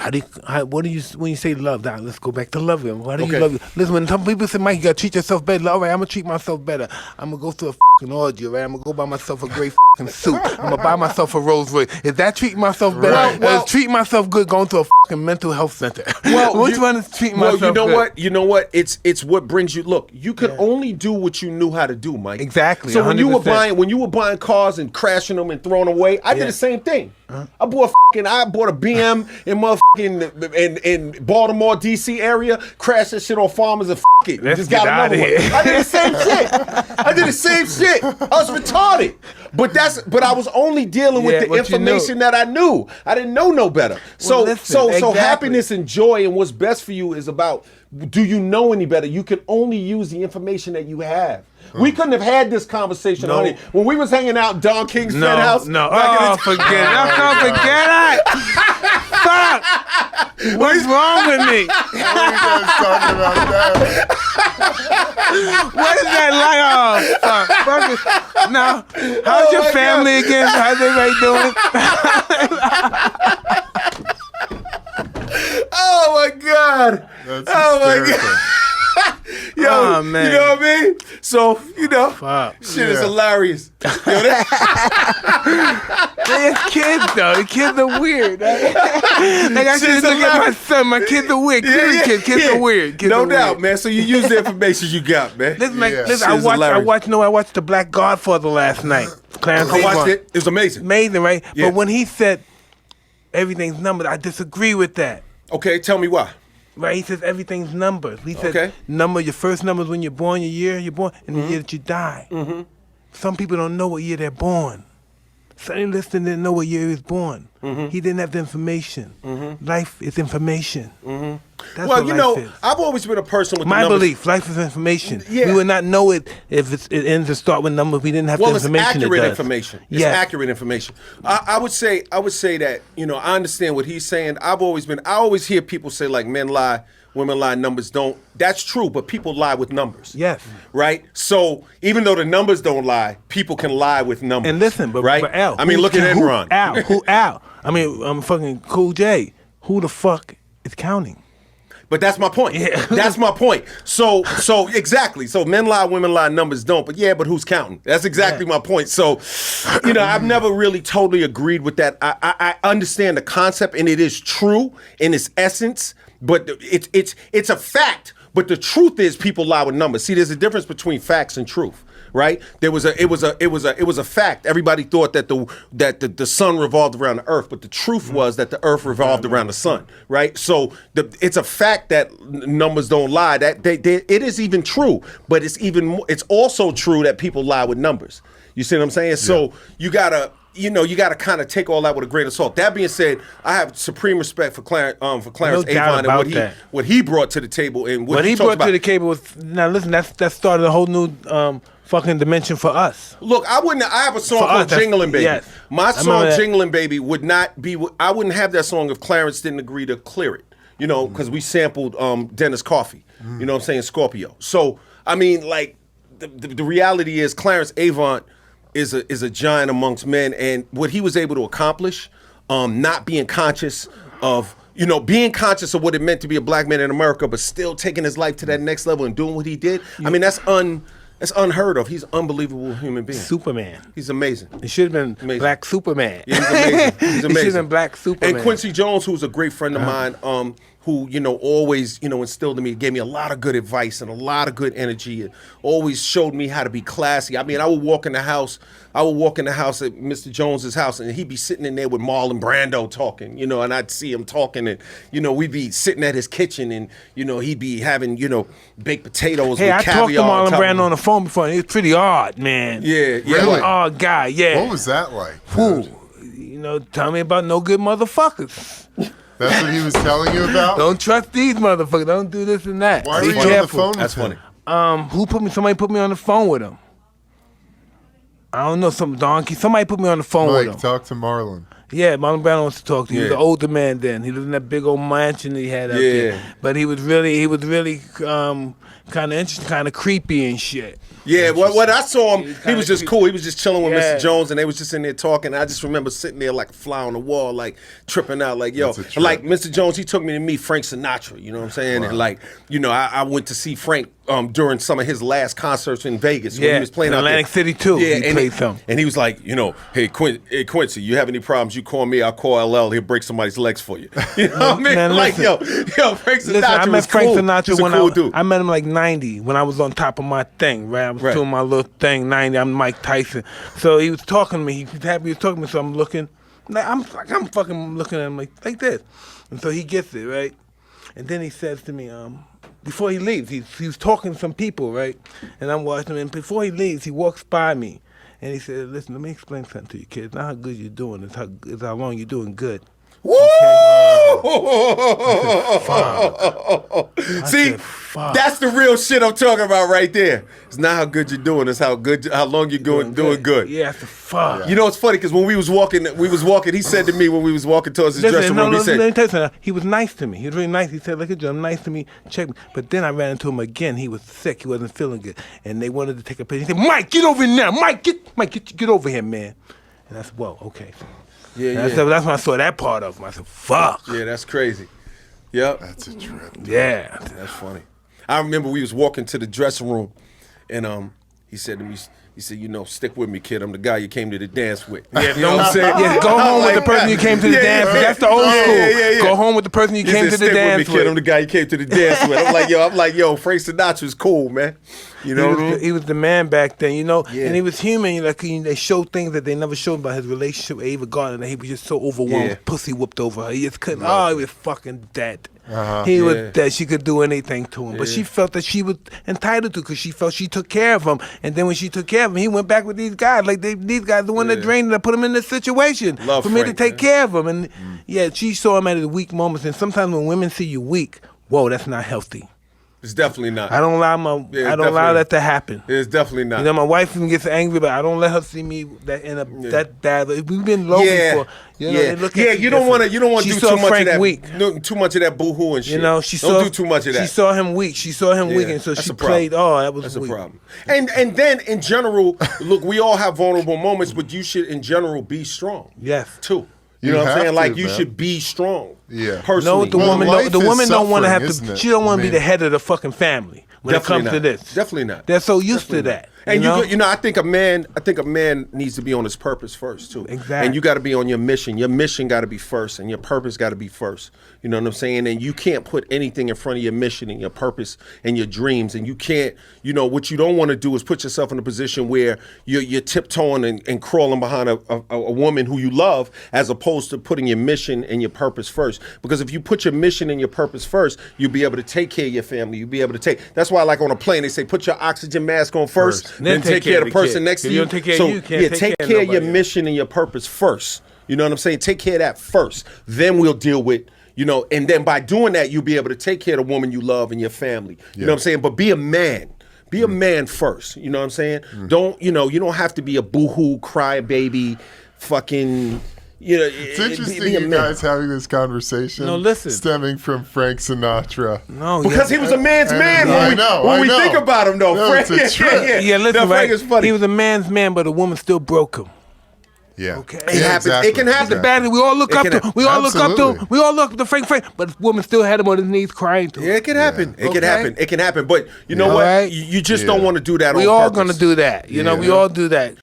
what do you when you say love? Now let's go back to loving. Why do you love? Listen, when some people say, Mike, you gotta treat yourself better. All right, I'm gonna treat myself better. I'm gonna go to a fucking orgy. Right, I'm gonna go buy myself a great fucking suit. I'm gonna buy myself a Rolls Royce. Is that treating myself better? Well, is treating myself good going to a fucking mental health center? Well, which one is treating myself good? You know what? It's what brings you. Look, you can only do what you knew how to do, Mike. Exactly. So when you were buying cars and crashing them and throwing them away, I did the same thing. I bought a BM in motherfucking in Baltimore, DC area, crashed that shit on Farmers and it. Let's just got another one. I did the same shit. I was retarded. But I was only dealing with the information that I knew. I didn't know no better. So happiness and joy and what's best for you is about, do you know any better? You can only use the information that you have. We couldn't have had this conversation, honey, when we was hanging out in Don King's penthouse. No, forget it. I can't forget it. Fuck. What's wrong with me? What are you guys talking about that? What is that like? Oh, fuck. Now, how's your family again? How's everybody doing? Oh, my God. That's hysterical. Yo, man. You know what I mean? So, shit is hilarious. They're kids, though. The kids are weird. Like, I should look at my son. My kids are weird. Kids are weird. No doubt, man. So you use the information you got, man. Listen, I watched The Black Godfather last night. Clarence, I watched it. It was amazing. Amazing, right? Yeah. But when he said everything's numbered, I disagree with that. Okay, tell me why. Right, he says everything's numbers. He says your first number is when you're born, your year you're born, and the year that you die. Mm-hmm. Some people don't know what year they're born. Sonny Liston didn't know what year he was born. Mm-hmm. He didn't have the information. Mm-hmm. Life is information. Mm-hmm. That's what life is. I've always been a person with my the numbers. belief. Life is information. Yeah. We would not know it if it ends and start with numbers. We didn't have the information. Well, it's accurate it information. It's accurate information. I would say that, I understand what he's saying. I always hear people say, like, men lie, women lie, numbers don't. That's true, but people lie with numbers. Yes. Right? So even though the numbers don't lie, people can lie with numbers. And listen, but Al, I mean, look at Enron. Al? I mean, I'm fucking Cool J. Who the fuck is counting? But that's my point. Yeah. That's my point. So exactly. So men lie, women lie, numbers don't. But who's counting? That's exactly my point. So, I've never really totally agreed with that. I understand the concept, and it is true in its essence. But it's a fact. But the truth is, people lie with numbers. See, there's a difference between facts and truth, right? It was a fact. Everybody thought that the sun revolved around the earth, but the truth was that the earth revolved around the sun, right? So it's a fact that numbers don't lie. That it is even true, but it's also true that people lie with numbers. You see what I'm saying? Yeah. So you gotta kind of take all that with a grain of salt. That being said, I have supreme respect for Clarence Avant and what he brought to the table and what he brought to the table was, now listen, that started a whole new fucking dimension for us. Look, I have a song called Jingling Baby. Yes. My song Jingling Baby would not be, I wouldn't have that song if Clarence didn't agree to clear it, because we sampled Dennis Coffey, you know what I'm saying, Scorpio. So, I mean, like, the reality is Clarence Avant is a giant amongst men, and what he was able to accomplish, not being conscious of, being conscious of what it meant to be a black man in America, but still taking his life to that next level and doing what he did. I mean, that's unheard of. He's an unbelievable human being. Superman. He's amazing. It should have been Black Superman. Yeah, he's amazing. He's amazing. It should have been Black Superman. And Quincy Jones, who's a great friend of mine, who, always, instilled in me, gave me a lot of good advice and a lot of good energy, and always showed me how to be classy. I mean, I would walk in the house at Mr. Jones's house, and he'd be sitting in there with Marlon Brando talking, and I'd see him talking, and, we'd be sitting at his kitchen, and, he'd be having, baked potatoes with caviar. Hey, I talked to Marlon Brando on the phone before, and he was pretty odd, man. Yeah. Really? Odd guy, yeah. What was that like? Who? Tell me about no good motherfuckers. That's what he was telling you about? Don't trust these motherfuckers. Don't do this and that. Why were you on the phone with That's him? funny. Somebody put me on the phone with him. I don't know, some donkey. Somebody put me on the phone with him. Talk to Marlon. Yeah, Marlon Brando wants to talk to you. He was Yeah. an older man then. He lived in that big old mansion that he had up Yeah. there. But he was really kind of interesting, kind of creepy and shit. Yeah, what I saw him, he kinda was just creepy. cool. He was just chilling with Yeah. Mr. Jones, and they was just in there talking. I just remember sitting there like a fly on the wall, like tripping out, like, yo. That's a trip. Like, Mr. Jones, he took me to meet Frank Sinatra, you know what I'm saying? And like, you know, I went to see Frank during some of his last concerts in Vegas when Yeah, he was playing in out there. Atlantic City, too. He and played some. And he was like, you know, hey, Quincy, you have any problems, you call me, I'll call LL, he'll break somebody's legs for you. You know what I mean? Man, Like, listen. yo, Frank Sinatra Listen, I met was Frank cool. Sinatra He's a when cool dude. I met him like 90 when I was on top of my thing, right? I was Right. doing my little thing, 90. I'm Mike Tyson. So he was talking to me. He was happy he was talking to me. So I'm looking. I'm fucking looking at him like this. And so he gets it, right? And then he says to me, before he leaves, he was talking to some people, right? And I'm watching him. And before he leaves, he walks by me. And he said, listen, let me explain something to you, kids. Not how good you're doing. It's how long you're doing good. Woo! See, said, fuck. that's the real shit I'm talking about right there. It's not how good you're doing, it's how long you're doing good. Yeah, that's the fuck. You know, it's funny because when we was walking, he said to me when we was walking towards his dressing room, he let said, me tell you something. He was nice to me. He was really nice. He said, look at you, I'm nice to me, check me. But then I ran into him again. He was sick. He wasn't feeling good. And they wanted to take a picture. He said, Mike, get over here now. Mike, get over here, man. And I said, whoa, okay. And I said, that's when I saw that part of him. I said, fuck. yeah, that's crazy. Yep. That's a trip. Yeah. That's funny. I remember we was walking to the dressing room, and he said to me, he said, you know, stick with me, kid. I'm the guy you came to the dance with. Yeah, You know what I'm saying? Yeah, go home with the person you came to the dance with. That's the old school. Yeah. Go home with the person you He came said, to the stick dance with me, kid. I'm the with. guy you came to the dance with. I'm like, yo, Frank Sinatra's cool, man. You know what I mean? He was the man back then, you know, Yeah. and he was human. Like they showed things that they never showed about his relationship with Ava Gardner. That he was just so overwhelmed, Yeah. pussy whooped over her. He just couldn't. Oh, he was fucking dead. Uh-huh. He Yeah. was dead. She could do anything to him, but she felt that she was entitled to because she felt she took care of him. And then when she took care of him, he went back with these guys. Like these guys, the one that drained him, that put him in this situation Love for me to Frank, take man. care of him. And yeah, she saw him at his weak moments. And sometimes when women see you weak, whoa, that's not healthy. It's definitely not. I don't allow Yeah, I don't allow definitely. that to happen. It's definitely not. You know, my wife even gets angry, but I don't let her see me that bad. We've been low before. You know, they look at you don't want to. You don't want She to do saw too much Frank of that. weak. No, too much of that boohoo and shit. You know, she don't saw do too much of that. She saw him weak. She saw him weak, and so that's she a problem. played. Oh, that was That's weak. a problem. And then in general, look, we all have vulnerable moments, but you should in general be strong. Yes. Too. You You know what I'm have saying? Like to, you man. should be strong. Yeah. Personally. No, the Well, woman. life The is woman don't want to suffering, have isn't to. it? She don't want to be Man. the head of the fucking family when Definitely it comes to not. this. Definitely not. They're so used to that. And you know? I think a man needs to be on his purpose first too. Exactly. And you got to be on your mission. Your mission got to be first, and your purpose got to be first. You know what I'm saying? And you can't put anything in front of your mission and your purpose and your dreams. And you can't. You know what you don't want to do is put yourself in a position where you're tiptoeing and crawling behind a woman who you love, as opposed to putting your mission and your purpose first. Because if you put your mission and your purpose first, you'll be able to take care of your family. You'll be able to take. That's why, like on a plane, they say put your oxygen mask on first. Then take care of the person kid. next to If you. you don't take care of So you, you can't yeah, take take care of care of your nobody else. mission and your purpose first. You know what I'm saying? Take care of that first. Then we'll deal with, you know, and then by doing that, you'll be able to take care of the woman you love and your family. You know what I'm saying? But be a man. Be a man first. You know what I'm saying? Don't, you don't have to be a boohoo, crybaby, fucking. It's interesting you guys having this conversation. No, listen. Stemming from Frank Sinatra. No, Because he was a man's man when we think about him, though. No, Frank, it's a trip. Yeah, listen, No, Frank right? is funny. He was a man's man, but a woman still broke him. Yeah. Okay. It happens. It can happen. The bad. We all look It up can to. happen. We all look up Absolutely. to. We all look up to Frank. But the woman still had him on his knees crying to him. Yeah, it can happen. It can Okay. happen. It can happen. But you know Yeah. what? All right. You just don't want to do that We on all purpose. gonna do that. You know, we all do that.